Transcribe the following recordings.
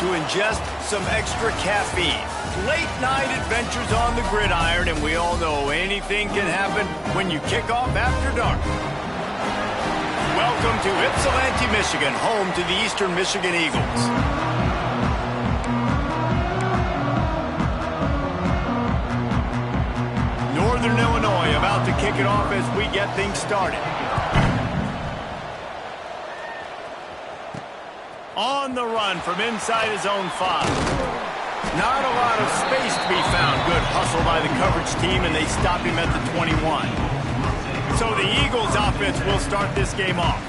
to ingest some extra caffeine. Late night adventures on the gridiron, and we all know anything can happen when you kick off after dark. Welcome to Ypsilanti, Michigan, home to the Eastern Michigan Eagles. Northern Illinois about to kick it off as we get things started. On the run from inside his own 5. Not a lot of space to be found. Good hustle by the coverage team, and they stop him at the 21. So the Eagles offense will start this game off.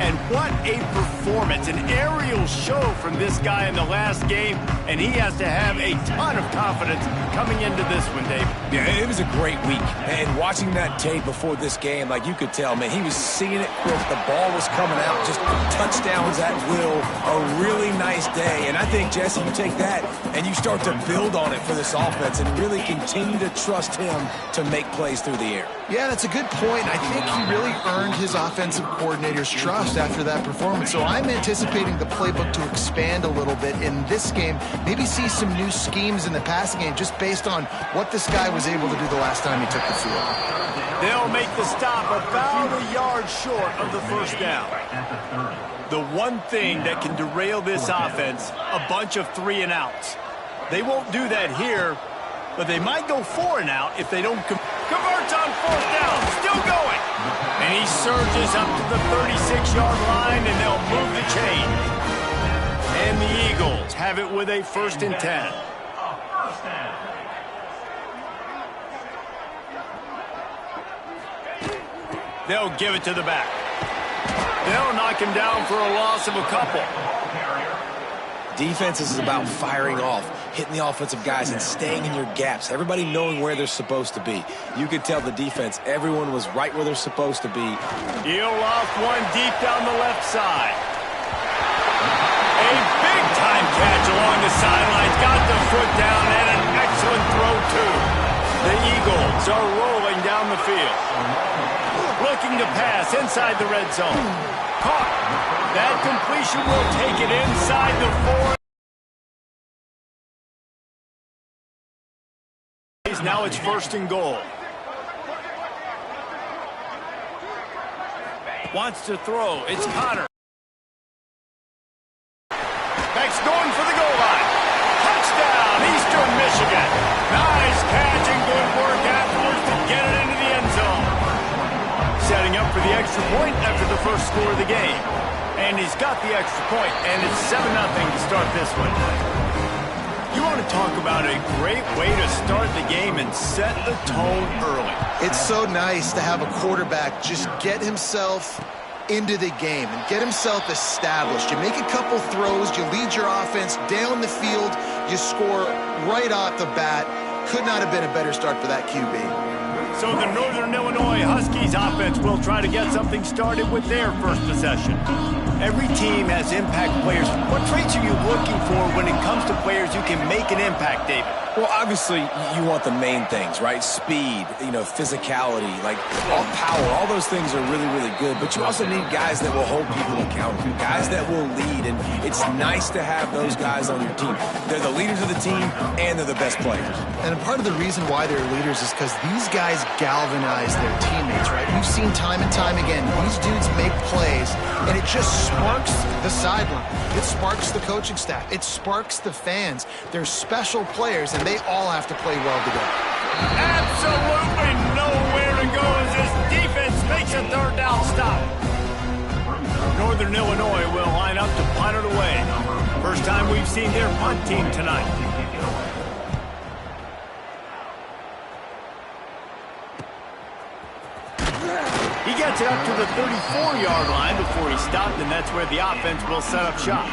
And what a performance, an aerial show from this guy in the last game, and he has to have a ton of confidence coming into this one, Dave. Yeah, it was a great week, and watching that tape before this game, like you could tell, man, he was seeing it, the ball was coming out, just touchdowns at will, a really nice day, and I think, Jesse, you take that and you start to build on it for this offense and really continue to trust him to make plays through the air. Yeah, that's a good point. I think he really earned his offensive coordinator's trust after that performance. So I'm anticipating the playbook to expand a little bit in this game, maybe see some new schemes in the passing game just based on what this guy was able to do the last time he took the field. They'll make the stop about a yard short of the first down. The one thing that can derail this offense, a bunch of 3 and outs. They won't do that here, but they might go 4 and out if they don't converts on 4th down, still going. And he surges up to the 36-yard line, and they'll move the chain. And the Eagles have it with a 1st and 10. They'll give it to the back. They'll knock him down for a loss of a couple. Defense is about firing off, hitting the offensive guys and staying in your gaps, everybody knowing where they're supposed to be. You could tell the defense, everyone was right where they're supposed to be. He'll loft one deep down the left side. A big-time catch along the sidelines, got the foot down, and an excellent throw, too. The Eagles are rolling down the field. Looking to pass inside the red zone. Caught. That completion will take it inside the 4. Now it's 1st and goal. Wants to throw. It's Connor. Back's going for the goal line. Touchdown, Eastern Michigan. Nice catch and good work afterwards to get it into the end zone. Setting up for the extra point after the first score of the game. And he's got the extra point, and it's 7-0 to start this one. You want to talk about a great way to start the game and set the tone early. It's so nice to have a quarterback just get himself into the game and get himself established. You make a couple throws, you lead your offense down the field, you score right off the bat. Could not have been a better start for that QB. So the Northern Illinois Huskies offense will try to get something started with their first possession. Every team has impact players. What traits are you looking for when it comes to players who can make an impact, David? Well, obviously, you want the main things, right? Speed, physicality, like all power. All those things are really, really good. But you also need guys that will hold people accountable, guys that will lead. And it's nice to have those guys on your team. They're the leaders of the team, and they're the best players. And part of the reason why they're leaders is because these guys galvanize their teammates, right? We've seen time and time again, these dudes make plays, and it just sparks the sideline. It sparks the coaching staff. It sparks the fans. They're special players, and they all have to play well together. Absolutely nowhere to go as this defense makes a 3rd down stop. Northern Illinois will line up to punt it away. First time we've seen their punt team tonight. He gets it up to the 34-yard line before he stopped, and that's where the offense will set up shop.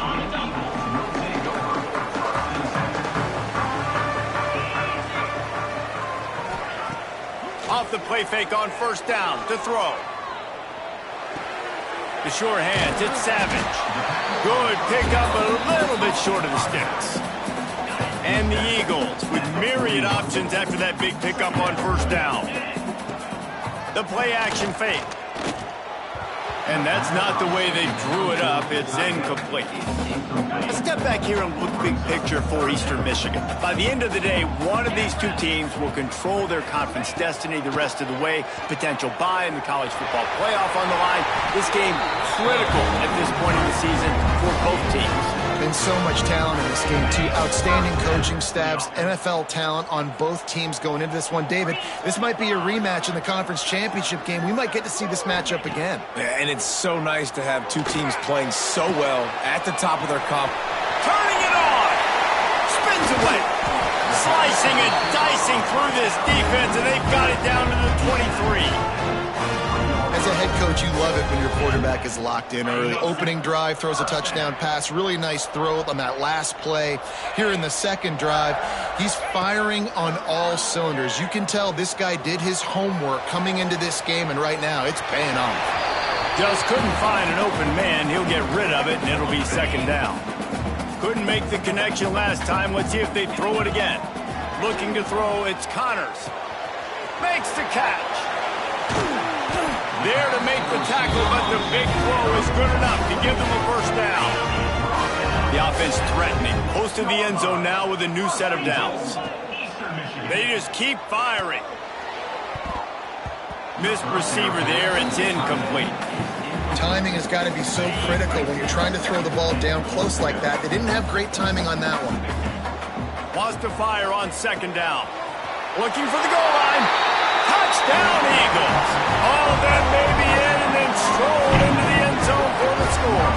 Off the play fake on 1st down to throw. The sure hands, it's Savage. Good pickup, a little bit short of the sticks. And the Eagles with myriad options after that big pickup on 1st down. The play action fake. And that's not the way they drew it up. It's incomplete. Let's step back here and look big picture for Eastern Michigan. By the end of the day, one of these two teams will control their conference destiny the rest of the way. Potential bye in the college football playoff on the line. This game critical at this point in the season for both teams. Been so much talent in this game, too. Outstanding coaching staffs, NFL talent on both teams going into this one. David, this might be a rematch in the conference championship game. We might get to see this matchup again. Yeah, and it's so nice to have two teams playing so well at the top of their comp. Turning it on. Spins away. Slicing and dicing through this defense, and they've got it down to the 23. As a head coach, you love it when your quarterback is locked in early. Opening drive, throws a touchdown pass. Really nice throw on that last play. Here in the second drive, he's firing on all cylinders. You can tell this guy did his homework coming into this game, and right now it's paying off. Just couldn't find an open man. He'll get rid of it, and it'll be second down. Couldn't make the connection last time. Let's see if they throw it again. Looking to throw, it's Connors. Makes the catch. There to make the tackle, but the big throw is good enough to give them a first down. The offense threatening. Close to the end zone now with a new set of downs. They just keep firing. Missed receiver there. It's incomplete. Timing has got to be so critical when you're trying to throw the ball down close like that. They didn't have great timing on that one. Wants to fire on second down. Looking for the goal line. Touchdown, Eagles. Oh, that may be in, and then strolled into the end zone for the score.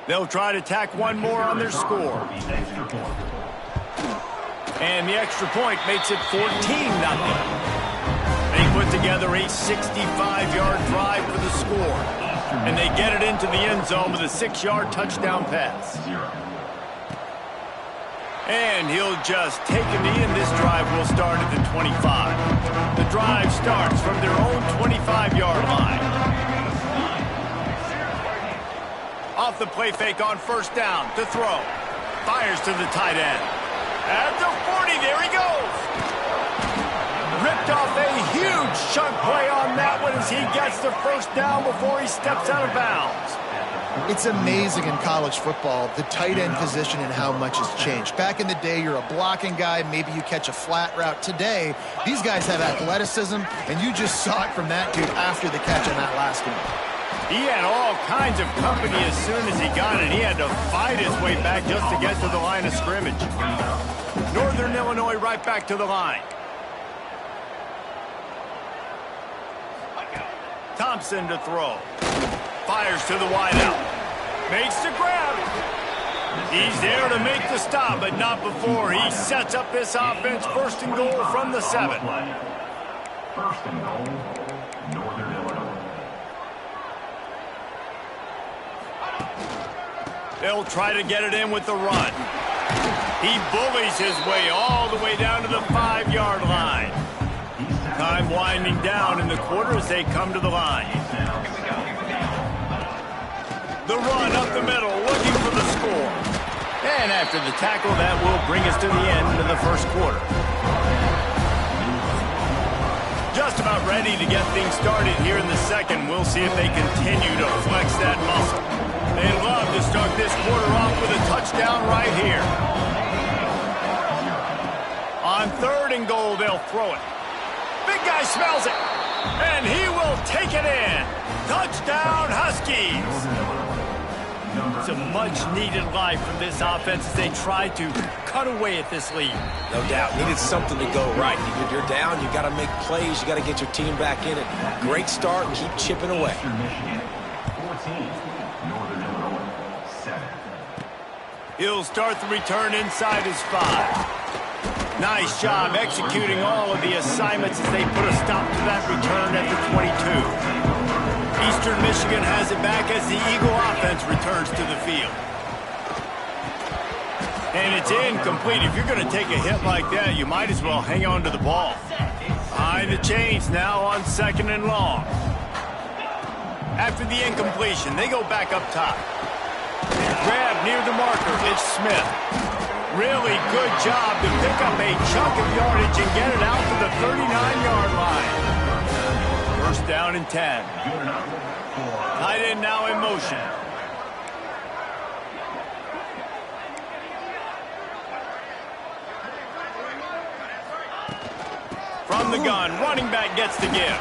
They'll try to tack one more on their score. And the extra point makes it 14-0. They put together a 65-yard drive for the score. And they get it into the end zone with a 6-yard touchdown pass. And he'll just take a knee, and this drive will start at the 25. The drive starts from their own 25-yard line. Off the play fake on first down to throw. Fires to the tight end. At the 40, there he goes. Ripped off a huge chunk play on that one as he gets the first down before he steps out of bounds. It's amazing in college football, the tight end position and how much has changed. Back in the day, you're a blocking guy, maybe you catch a flat route. Today, these guys have athleticism, and you just saw it from that dude after the catch on that last one. He had all kinds of company as soon as he got it. He had to fight his way back just to get to the line of scrimmage. Northern Illinois right back to the line. Thompson to throw. Fires to the wideout. Makes the grab. He's there to make the stop, but not before. He sets up this offense. First and goal from the 7. First and goal, Northern Illinois. They'll try to get it in with the run. He bullies his way all the way down to the 5-yard line. Time winding down in the quarter as they come to the line. The run up the middle, looking for the score. And after the tackle, that will bring us to the end of the first quarter. Just about ready to get things started here in the second. We'll see if they continue to flex that muscle. They love to start this quarter off with a touchdown right here. On third and goal, they'll throw it. Big guy smells it, and he will take it in. Touchdown, Huskies. It's a much-needed life from this offense as they try to cut away at this lead. No doubt. Needed something to go right. You're down. You got to make plays. You got to get your team back in it. Great start and keep chipping away. He'll start the return inside his 5. Nice job executing all of the assignments as they put a stop to that return at the 22. Eastern Michigan has it back as the Eagle offense returns to the field. And it's incomplete. If you're going to take a hit like that, you might as well hang on to the ball. Behind the chains now on 2nd and long. After the incompletion, they go back up top. Grab near the marker. It's Smith. Really good job to pick up a chunk of yardage and get it out to the 39-yard line. First down and 10. Tight end now in motion. From the gun, running back gets the give.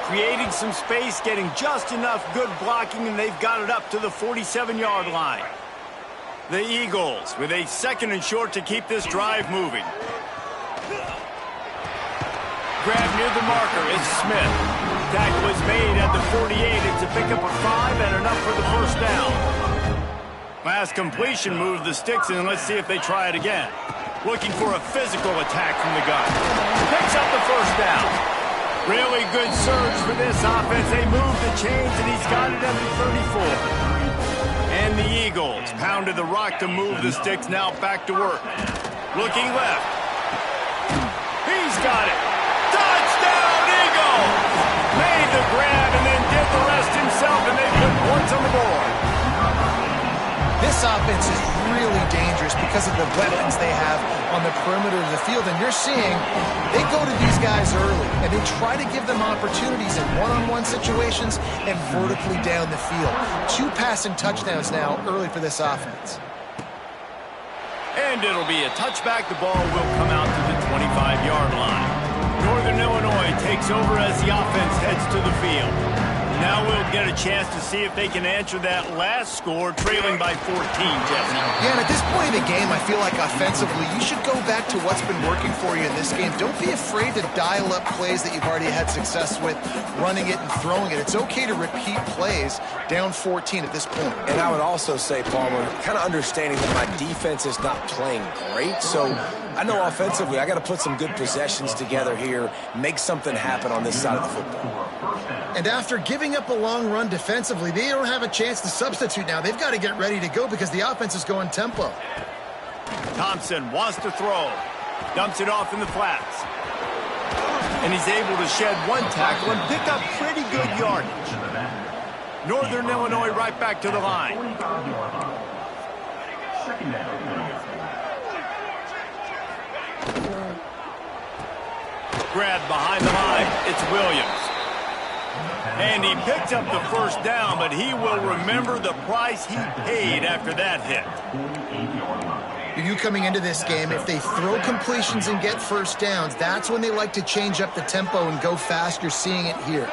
Creating some space, getting just enough good blocking, and they've got it up to the 47-yard line. The Eagles with a 2nd and short to keep this drive moving. Grab near the marker. It's Smith. Tackle is made at the 48. It's a pickup of 5 and enough for the first down. Last completion moved the sticks, and let's see if they try it again. Looking for a physical attack from the gun. Picks up the first down. Really good surge for this offense. They move the chains, and he's got it at the 34. And the Eagles pounded the rock to move the sticks, now back to work. Looking left. He's got it. Touchdown, Eagles! Made the grab and then did the rest himself, and they put points on the board. This offense is really dangerous because of the weapons they have on the perimeter of the field. And you're seeing they go to these guys early, and they try to give them opportunities in one-on-one situations and vertically down the field. 2 passing touchdowns now early for this offense. And it'll be a touchback. The ball will come out to the 25-yard line. Northern Illinois takes over as the offense heads to the field. Now we'll get a chance to see if they can answer that last score, trailing by 14, Jesse. Yeah, and at this point in the game, I feel like offensively, you should go back to what's been working for you in this game. Don't be afraid to dial up plays that you've already had success with, running it and throwing it. It's okay to repeat plays down 14 at this point. And I would also say, Palmer, kind of understanding that my defense is not playing great, so I know offensively I got to put some good possessions together here, make something happen on this side of the football. And after giving up a long run defensively, they don't have a chance to substitute now. They've got to get ready to go because the offense is going tempo. Thompson wants to throw. Dumps it off in the flats. And he's able to shed 1 tackle and pick up pretty good yardage. Northern Illinois right back to the line. Grab behind the line. It's Williams. And he picked up the first down, but he will remember the price he paid after that hit. You coming into this game, if they throw completions and get first downs, that's when they like to change up the tempo and go fast. You're seeing it here.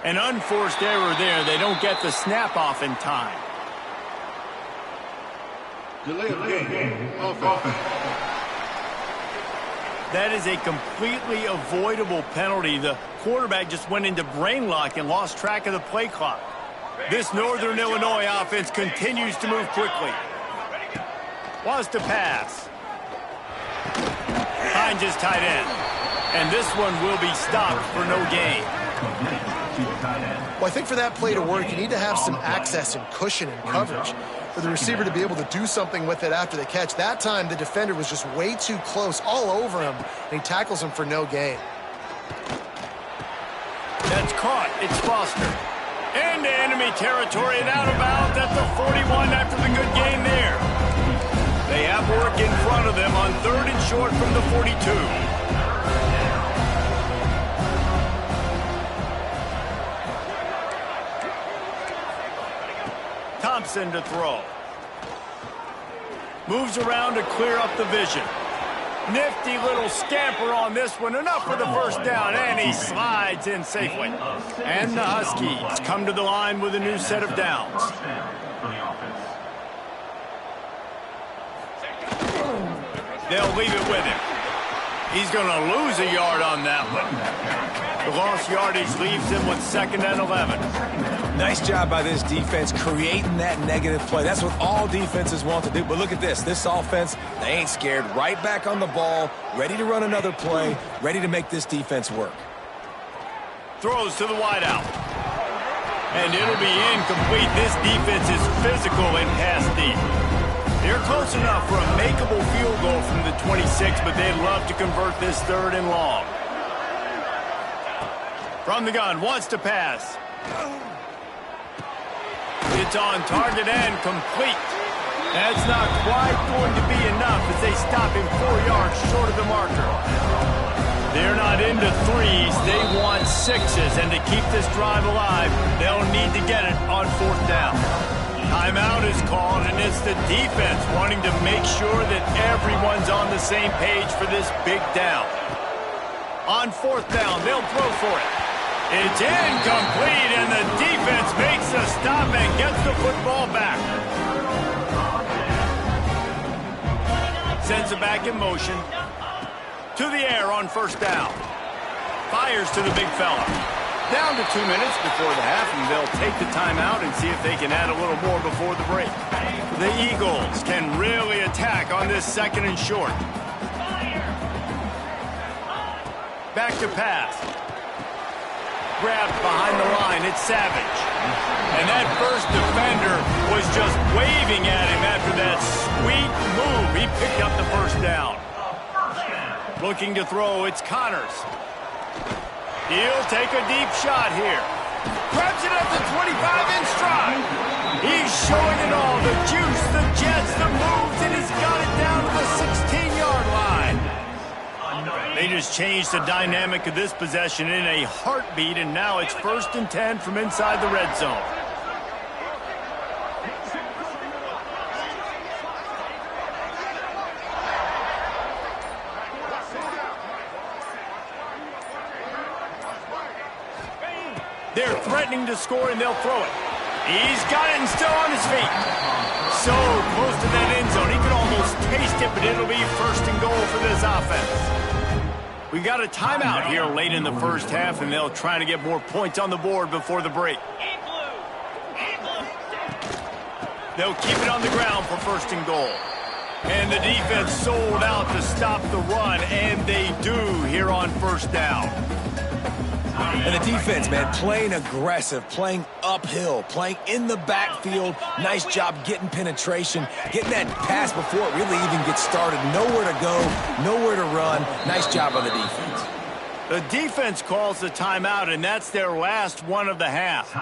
An unforced error there. They don't get the snap off in time. Delay of game. Offense. That is a completely avoidable penalty. The quarterback just went into brain lock and lost track of the play clock. This Northern Illinois offense continues to move quickly. Wants to pass. Hines is tight end. And this one will be stopped for no gain. Well, I think for that play to work, you need to have some access and cushion and coverage for the receiver to be able to do something with it after the catch. That time, the defender was just way too close, all over him, and he tackles him for no gain. That's caught. It's Foster. Into enemy territory and out of bounds at the 41 after the good gain there. They have work in front of them on 3rd and short from the 42. Thompson to throw. Moves around to clear up the vision. Nifty little scamper on this one. Enough for the first down, and he slides in safely. And the Huskies come to the line with a new set of downs. They'll leave it with him. He's going to lose a yard on that one. The lost yardage leaves him with 2nd and 11. Nice job by this defense creating that negative play. That's what all defenses want to do. But look at this. This offense, they ain't scared. Right back on the ball, ready to run another play, ready to make this defense work. Throws to the wideout. And it'll be incomplete. This defense is physical and pass deep. They're close enough for a makeable field goal from the 26, but they'd love to convert this 3rd and long. From the gun, wants to pass. It's on target and complete. That's not quite going to be enough as they stop him 4 yards short of the marker. They're not into 3s, they want 6s, and to keep this drive alive, they'll need to get it on 4th down. Timeout is called, and it's the defense wanting to make sure that everyone's on the same page for this big down. On 4th down, they'll throw for it. It's incomplete, and the defense makes a stop and gets the football back. Sends it back in motion. To the air on 1st down. Fires to the big fella. Down to 2 minutes before the half, and they'll take the timeout and see if they can add a little more before the break. The Eagles can really attack on this 2nd and short. Back to pass. Grabbed behind the line, it's Savage. And that first defender was just waving at him after that sweet move. He picked up the 1st down. Looking to throw, it's Connors. He'll take a deep shot here. Grabs it at the 25 in stride. He's showing it all, the juice, the jets, the moves, and he's got it down to the 16-yard line. They just changed the dynamic of this possession in a heartbeat, and now it's 1st and 10 from inside the red zone. They're threatening to score, and they'll throw it. He's got it and still on his feet. So close to that end zone. He could almost taste it, but it'll be 1st and goal for this offense. We've got a timeout here late in the 1st half, and they'll try to get more points on the board before the break. They'll keep it on the ground for 1st and goal. And the defense sold out to stop the run, and they do here on 1st down. And the defense, man, playing aggressive, playing uphill, playing in the backfield. Nice job getting penetration, getting that pass before it really even gets started. Nowhere to go, nowhere to run. Nice job on the defense. The defense calls the timeout, and that's their last one of the half.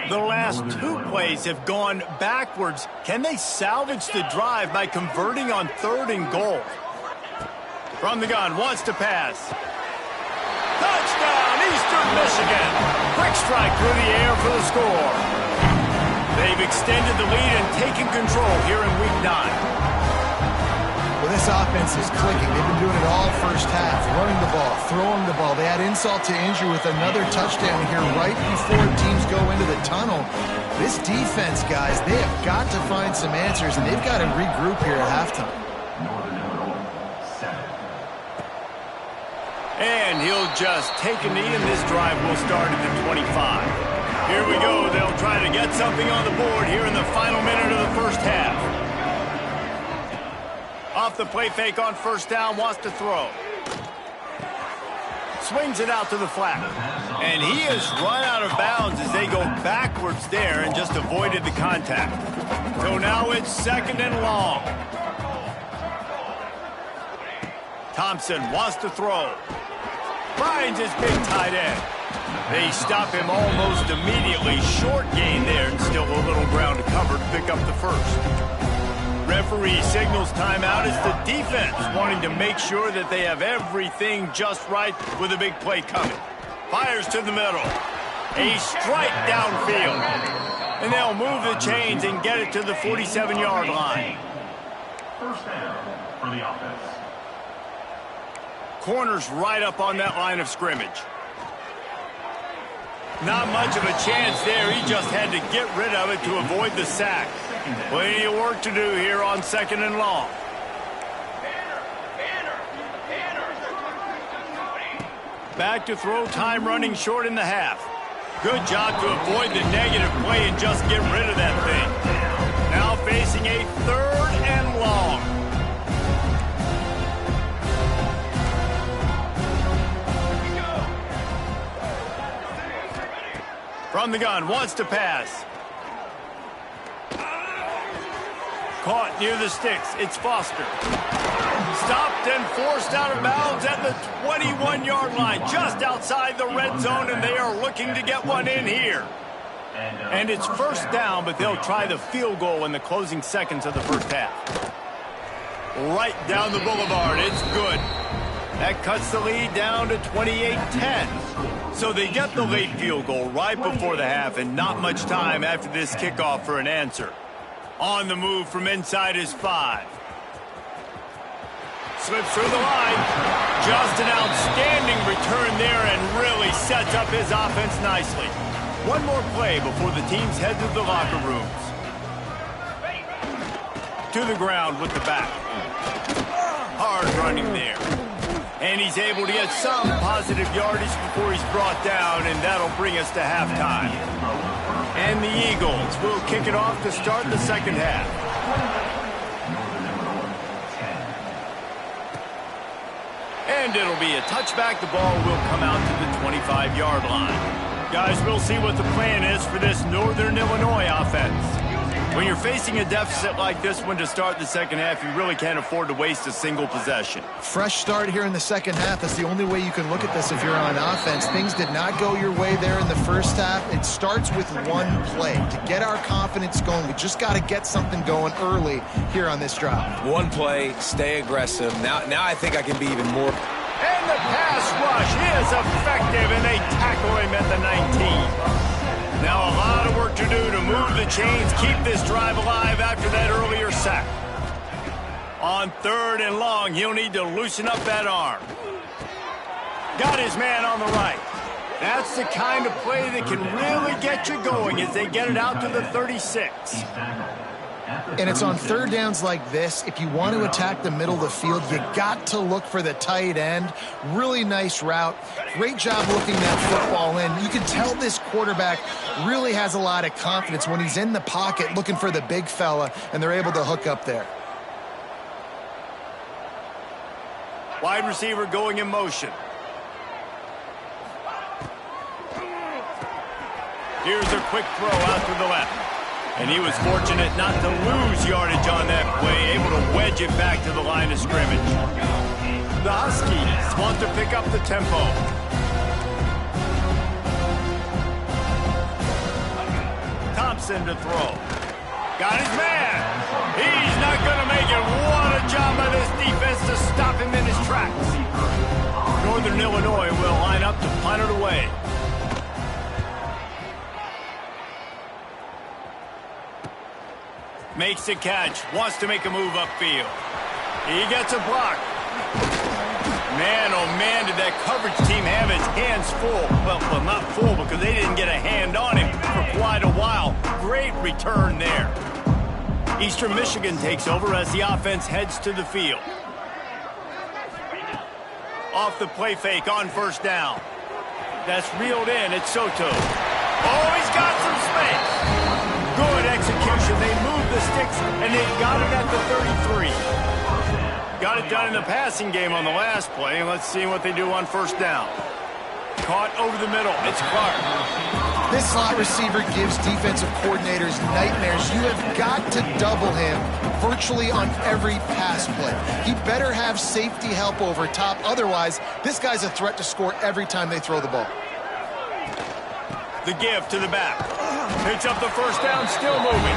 The last 2 plays have gone backwards. Can they salvage the drive by converting on 3rd and goal? From the gun, wants to pass. Touchdown, Eastern Michigan. Quick strike through the air for the score. They've extended the lead and taken control here in Week 9. Well, this offense is clicking. They've been doing it all 1st half, running the ball, throwing the ball. They add insult to injury with another touchdown here right before teams go into the tunnel. This defense, guys, they have got to find some answers, and they've got to regroup here at halftime. And he'll just take a knee, and this drive will start at the 25. Here we go. They'll try to get something on the board here in the final minute of the 1st half. Off the play fake on 1st down, wants to throw. Swings it out to the flat. And he has run out of bounds as they go backwards there and just avoided the contact. So now it's 2nd and long. Thompson wants to throw. Finds his big tight end. They stop him almost immediately. Short gain there, and still a little ground to cover to pick up the 1st. Referee signals timeout as the defense wanting to make sure that they have everything just right with a big play coming. Fires to the middle. A strike downfield. And they'll move the chains and get it to the 47-yard line. 1st down for the offense. Corner's right up on that line of scrimmage. Not much of a chance there. He just had to get rid of it to avoid the sack. Plenty of work to do here on 2nd and long. Back to throw, time running short in the half. Good job to avoid the negative play and just get rid of that thing. Now facing a 3rd and long. From the gun, wants to pass. Caught near the sticks. It's Foster. Stopped and forced out of bounds at the 21-yard line, just outside the red zone, and they are looking to get one in here. And it's first down, but they'll try the field goal in the closing seconds of the first half. Right down the boulevard. It's good. That cuts the lead down to 28-10. So they get the late field goal right before the half, and not much time after this kickoff for an answer. On the move from inside his 5. Slips through the line. Just an outstanding return there and really sets up his offense nicely. One more play before the teams head to the locker rooms. To the ground with the back. Hard running there. And he's able to get some positive yardage before he's brought down, and that'll bring us to halftime. And the Eagles will kick it off to start the second half. And it'll be a touchback. The ball will come out to the 25-yard line. Guys, we'll see what the plan is for this Northern Illinois offense. When you're facing a deficit like this one to start the second half, you really can't afford to waste a single possession. Fresh start here in the second half. That's the only way you can look at this if you're on offense. Things did not go your way there in the first half. It starts with one play. To get our confidence going, we just got to get something going early here on this drive. One play, stay aggressive. Now I think I can be even more. And the pass rush is effective, and they tackle him at the 19. Now a lot of work to do to move the chains, keep this drive alive after that earlier sack. On 3rd and long, he'll need to loosen up that arm. Got his man on the right. That's the kind of play that can really get you going as they get it out to the 36. And it's on 3rd downs like this. If you want to attack the middle of the field, you got to look for the tight end. Really nice route. Great job looking that football in. You can tell this quarterback really has a lot of confidence when he's in the pocket looking for the big fella, and they're able to hook up there. Wide receiver going in motion. Here's a quick throw out to the left. And he was fortunate not to lose yardage on that play, able to wedge it back to the line of scrimmage. The Huskies want to pick up the tempo. Thompson to throw. Got his man. He's not going to make it. What a job by this defense to stop him in his tracks. Northern Illinois will line up to punt it away. Makes the catch, wants to make a move upfield. He gets a block. Man, oh man, did that coverage team have its hands full. Well, not full because they didn't get a hand on him for quite a while. Great return there. Eastern Michigan takes over as the offense heads to the field. Off the play fake on 1st down. That's reeled in, it's Soto. Oh, he's got some space. Good execution. They moved the sticks, and they got it at the 33. Got it done in the passing game on the last play. Let's see what they do on 1st down. Caught over the middle. It's Clark. This slot receiver gives defensive coordinators nightmares. You have got to double him virtually on every pass play. He better have safety help over top. Otherwise, this guy's a threat to score every time they throw the ball. The give to the back. Picks up the 1st down, still moving.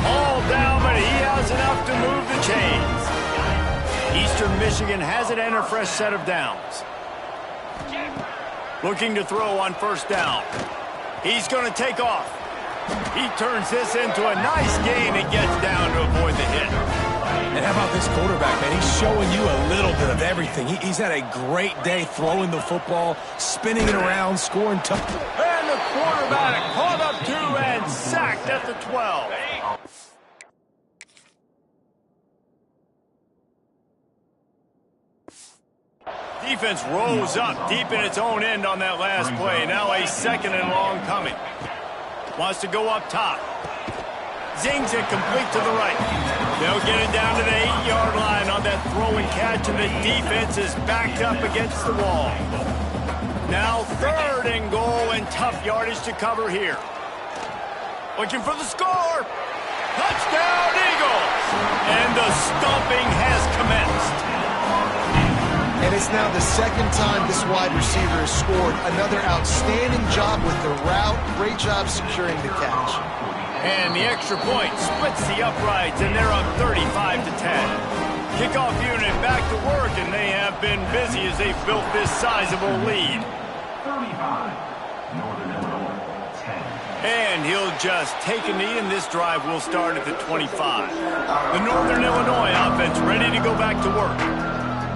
All down, but he has enough to move the chains. Eastern Michigan has it and a fresh set of downs. Looking to throw on 1st down. He's going to take off. He turns this into a nice gain and gets down to avoid the hit. And how about this quarterback, man? He's showing you a little bit of everything. He's had a great day throwing the football, spinning it around, scoring tough. And the quarterback caught up 2 and sacked at the 12. Defense rose up deep in its own end on that last play. Now a 2nd and long coming. Wants to go up top. Zings it complete to the right. They'll get it down to the 8-yard line on that throw and catch, and the defense is backed up against the wall. Now 3rd and goal, and tough yardage to cover here. Looking for the score. Touchdown, Eagles! And the stomping has commenced. And it's now the 2nd time this wide receiver has scored. Another outstanding job with the route. Great job securing the catch. And the extra point splits the uprights, and they're up 35-10. Kickoff unit back to work, and they have been busy as they've built this sizable lead. 35, Northern Illinois, 10. And he'll just take a knee, and this drive will start at the 25. The Northern Illinois offense ready to go back to work.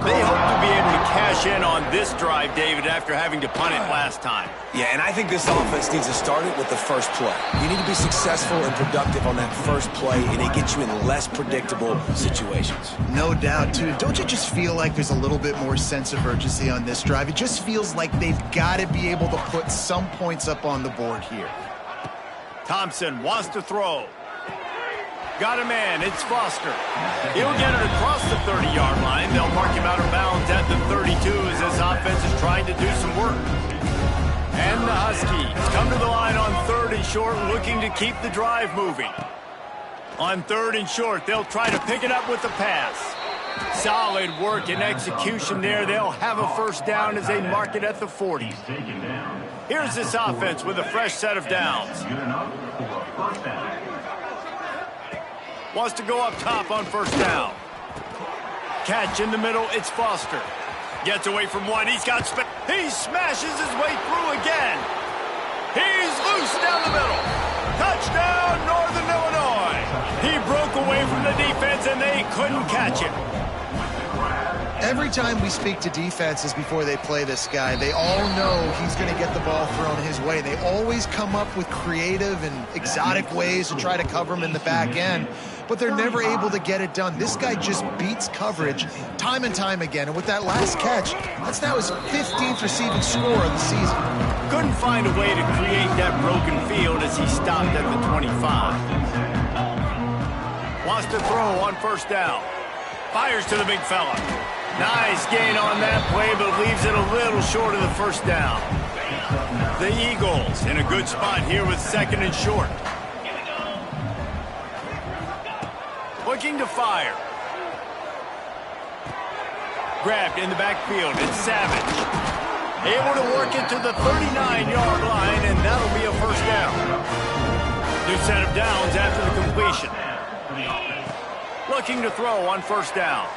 They hope to be able to cash in on this drive, David, after having to punt it last time. Yeah, and I think this offense needs to start it with the first play. You need to be successful and productive on that first play, and it gets you in less predictable situations. No doubt, too. Don't you just feel like there's a little bit more sense of urgency on this drive? It just feels like they've got to be able to put some points up on the board here. Thompson wants to throw. Got a man, it's Foster. He'll get it across the 30-yard line. They'll mark him out of bounds at the 32 as this offense is trying to do some work. And the Huskies come to the line on 3rd and short, looking to keep the drive moving. On 3rd and short, they'll try to pick it up with the pass. Solid work and execution there. They'll have a 1st down as they mark it at the 40. Here's this offense with a fresh set of downs. Good enough for a 1st down. Wants to go up top on 1st down. Catch in the middle, it's Foster. Gets away from one, he smashes his way through again. He's loose down the middle. Touchdown, Northern Illinois. He broke away from the defense and they couldn't catch him. Every time we speak to defenses before they play this guy, they all know he's going to get the ball thrown his way. They always come up with creative and exotic ways to try to cover him in the back end, but they're never able to get it done. This guy just beats coverage time and time again, and with that last catch, that's now his 15th receiving score of the season. Couldn't find a way to create that broken field as he stopped at the 25. Wants to throw on 1st down. Fires to the big fella. Nice gain on that play, but leaves it a little short of the 1st down. The Eagles in a good spot here with 2nd and short. Looking to fire. Grabbed in the backfield, it's Savage. Able to work it to the 39-yard line, and that'll be a 1st down. New set of downs after the completion. Looking to throw on 1st down.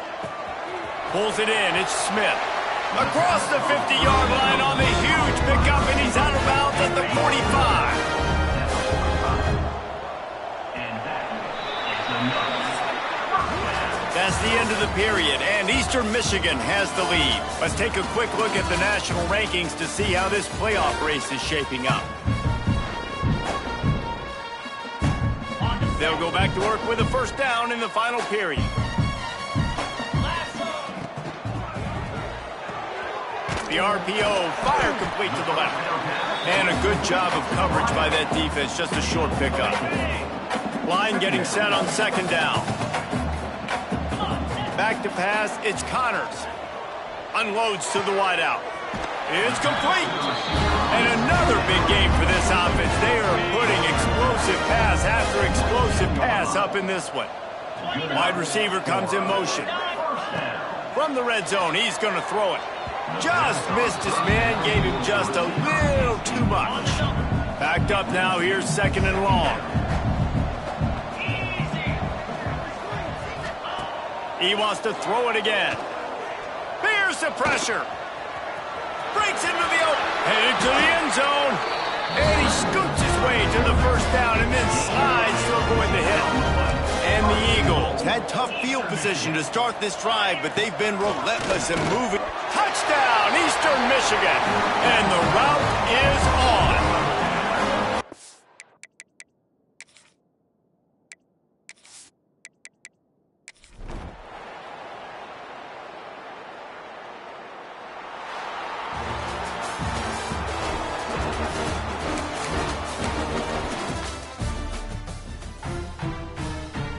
Pulls it in, it's Smith. Across the 50-yard line on the huge pickup, and he's out of bounds at the 45. That's the end of the period, and Eastern Michigan has the lead. Let's take a quick look at the national rankings to see how this playoff race is shaping up. They'll go back to work with a 1st down in the final period. The RPO, fire complete to the left. And a good job of coverage by that defense, just a short pickup. Line getting set on 2nd down. Back to pass, it's Connors. Unloads to the wideout. It's complete. And another big game for this offense. They are putting explosive pass after explosive pass up in this one. Wide receiver comes in motion. From the red zone, he's going to throw it. Just missed his man, gave him just a little too much. Backed up now, here's 2nd and long. He wants to throw it again. Here's the pressure. Breaks into the open. Headed to the end zone. And he scoots his way to the 1st down and then slides to avoid the hit. And the Eagles had tough field position to start this drive, but they've been relentless in moving. Touchdown, Eastern Michigan. And the route is on.